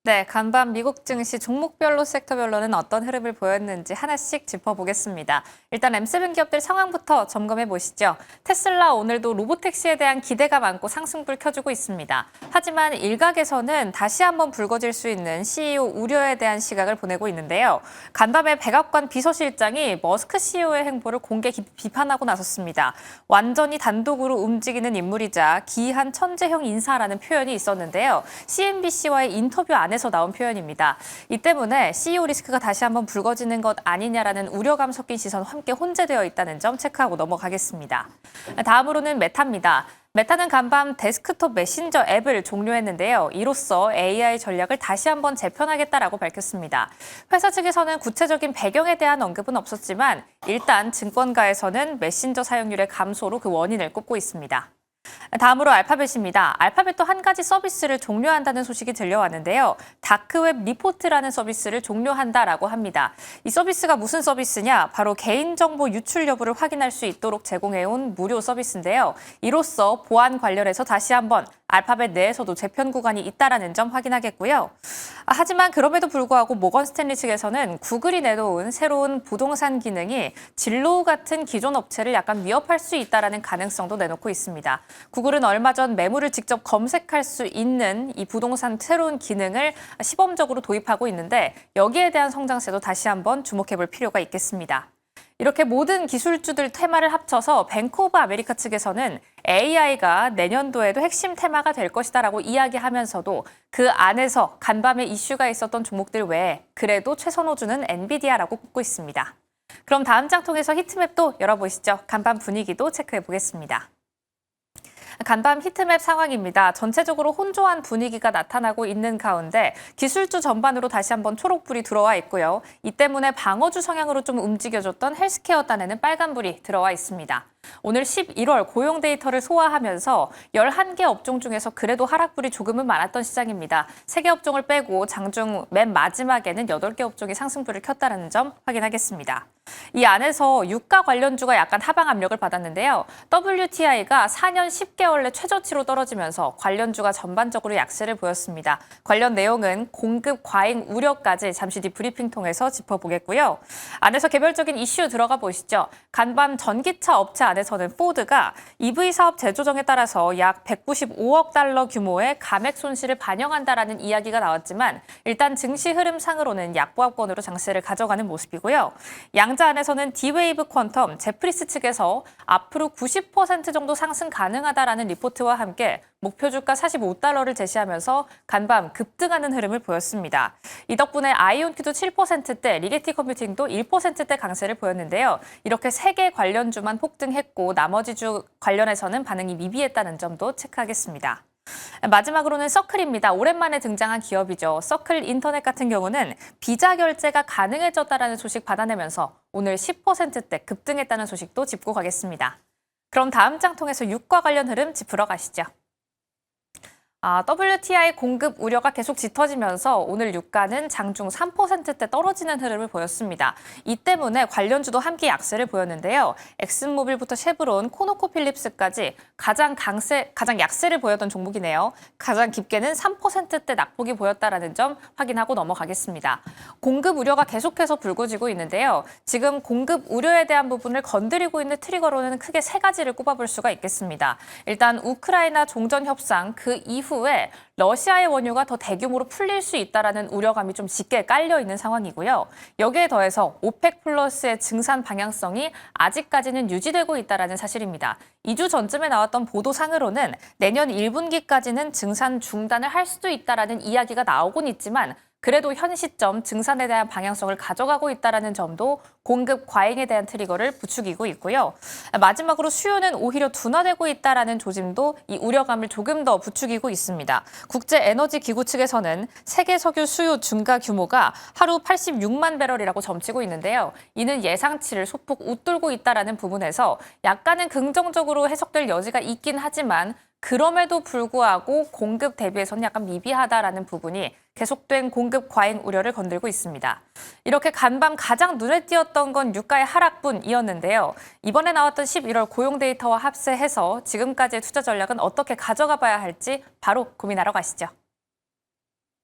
네, 간밤 미국 증시 종목별로 섹터별로는 어떤 흐름을 보였는지 하나씩 짚어보겠습니다. 일단 M7 기업들 상황부터 점검해 보시죠. 테슬라 오늘도 로보택시에 대한 기대가 많고 상승불 켜주고 있습니다. 하지만 일각에서는 다시 한번 불거질 수 있는 CEO 우려에 대한 시각을 보내고 있는데요. 간밤에 백악관 비서실장이 머스크 CEO의 행보를 공개 비판하고 나섰습니다. 완전히 단독으로 움직이는 인물이자 기이한 천재형 인사라는 표현이 있었는데요. CNBC와의 인터뷰 안에서 나온 표현입니다. 이 때문에 CEO 리스크가 다시 한번 불거지는 것 아니냐라는 우려감 섞인 시선과 함께 혼재되어 있다는 점 체크하고 넘어가겠습니다. 다음으로는 메타입니다. 메타는 간밤 데스크톱 메신저 앱을 종료했는데요. 이로써 AI 전략을 다시 한번 재편하겠다라고 밝혔습니다. 회사 측에서는 구체적인 배경에 대한 언급은 없었지만 일단 증권가에서는 메신저 사용률의 감소로 그 원인을 꼽고 있습니다. 다음으로 알파벳입니다. 알파벳도 한 가지 서비스를 종료한다는 소식이 들려왔는데요. 다크웹 리포트라는 서비스를 종료한다라고 합니다. 이 서비스가 무슨 서비스냐? 바로 개인정보 유출 여부를 확인할 수 있도록 제공해온 무료 서비스인데요. 이로써 보안 관련해서 다시 한번 알파벳 내에서도 재편 구간이 있다라는 점 확인하겠고요. 하지만 그럼에도 불구하고 모건 스탠리 측에서는 구글이 내놓은 새로운 부동산 기능이 진로우 같은 기존 업체를 약간 위협할 수 있다라는 가능성도 내놓고 있습니다. 구글은 얼마 전 매물을 직접 검색할 수 있는 이 부동산 새로운 기능을 시범적으로 도입하고 있는데 여기에 대한 성장세도 다시 한번 주목해볼 필요가 있겠습니다. 이렇게 모든 기술주들 테마를 합쳐서 뱅크 오브 아메리카 측에서는 AI가 내년도에도 핵심 테마가 될 것이다라고 이야기하면서도 그 안에서 간밤에 이슈가 있었던 종목들 외에 그래도 최선 호주는 엔비디아라고 꼽고 있습니다. 그럼 다음 장 통해서 히트맵도 열어보시죠. 간밤 분위기도 체크해 보겠습니다. 간밤 히트맵 상황입니다. 전체적으로 혼조한 분위기가 나타나고 있는 가운데 기술주 전반으로 다시 한번 초록불이 들어와 있고요. 이 때문에 방어주 성향으로 좀 움직여줬던 헬스케어 단에는 빨간불이 들어와 있습니다. 오늘 11월 고용 데이터를 소화하면서 11개 업종 중에서 그래도 하락불이 조금은 많았던 시장입니다. 3개 업종을 빼고 장중 맨 마지막에는 8개 업종이 상승불을 켰다는 점 확인하겠습니다. 이 안에서 유가 관련주가 약간 하방 압력을 받았는데요. WTI가 4년 10개월 내 최저치로 떨어지면서 관련주가 전반적으로 약세를 보였습니다. 관련 내용은 공급 과잉 우려까지 잠시 뒤 브리핑 통해서 짚어보겠고요. 안에서 개별적인 이슈 들어가 보시죠. 간밤 전기차 업체 안에서는 포드가 EV 사업 재조정에 따라서 약 195억 달러 규모의 감액 손실을 반영한다라는 이야기가 나왔지만 일단 증시 흐름상으로는 약보합권으로 장세를 가져가는 모습이고요. 양자 안에서는 D-Wave 퀀텀, 제프리스 측에서 앞으로 90% 정도 상승 가능하다라는 리포트와 함께 목표 주가 45달러를 제시하면서 간밤 급등하는 흐름을 보였습니다. 이 덕분에 아이온큐도 7%대, 리게티 컴퓨팅도 1%대 강세를 보였는데요. 이렇게 3개 관련주만 폭등했고 나머지 주 관련해서는 반응이 미비했다는 점도 체크하겠습니다. 마지막으로는 서클입니다. 오랜만에 등장한 기업이죠. 서클 인터넷 같은 경우는 비자 결제가 가능해졌다라는 소식 받아내면서 오늘 10%대 급등했다는 소식도 짚고 가겠습니다. 그럼 다음 장 통해서 유가 관련 흐름 짚으러 가시죠. WTI 공급 우려가 계속 짙어지면서 오늘 유가는 장중 3%대 떨어지는 흐름을 보였습니다. 이 때문에 관련주도 함께 약세를 보였는데요. 엑슨모빌부터 쉐브론, 코노코필립스까지 가장 약세를 보였던 종목이네요. 가장 깊게는 3%대 낙폭이 보였다라는 점 확인하고 넘어가겠습니다. 공급 우려가 계속해서 불거지고 있는데요. 지금 공급 우려에 대한 부분을 건드리고 있는 트리거로는 크게 3가지를 꼽아볼 수가 있겠습니다. 일단 우크라이나 종전 협상 그 이후에 러시아의 원유가 더 대규모로 풀릴 수 있다라는 우려감이 좀 짙게 깔려 있는 상황이고요. 여기에 더해서 오펙 플러스의 증산 방향성이 아직까지는 유지되고 있다라는 사실입니다. 2주 전쯤에 나왔던 보도상으로는 내년 1분기까지는 증산 중단을 할 수도 있다라는 이야기가 나오곤 있지만 그래도 현 시점 증산에 대한 방향성을 가져가고 있다는 점도 공급 과잉에 대한 트리거를 부추기고 있고요. 마지막으로 수요는 오히려 둔화되고 있다는 조짐도 이 우려감을 조금 더 부추기고 있습니다. 국제에너지기구 측에서는 세계 석유 수요 증가 규모가 하루 86만 배럴이라고 점치고 있는데요. 이는 예상치를 소폭 웃돌고 있다는 부분에서 약간은 긍정적으로 해석될 여지가 있긴 하지만 그럼에도 불구하고 공급 대비해서는 약간 미비하다라는 부분이 계속된 공급 과잉 우려를 건들고 있습니다. 이렇게 간밤 가장 눈에 띄었던 건 유가의 하락분이었는데요. 이번에 나왔던 11월 고용 데이터와 합세해서 지금까지의 투자 전략은 어떻게 가져가 봐야 할지 바로 고민하러 가시죠.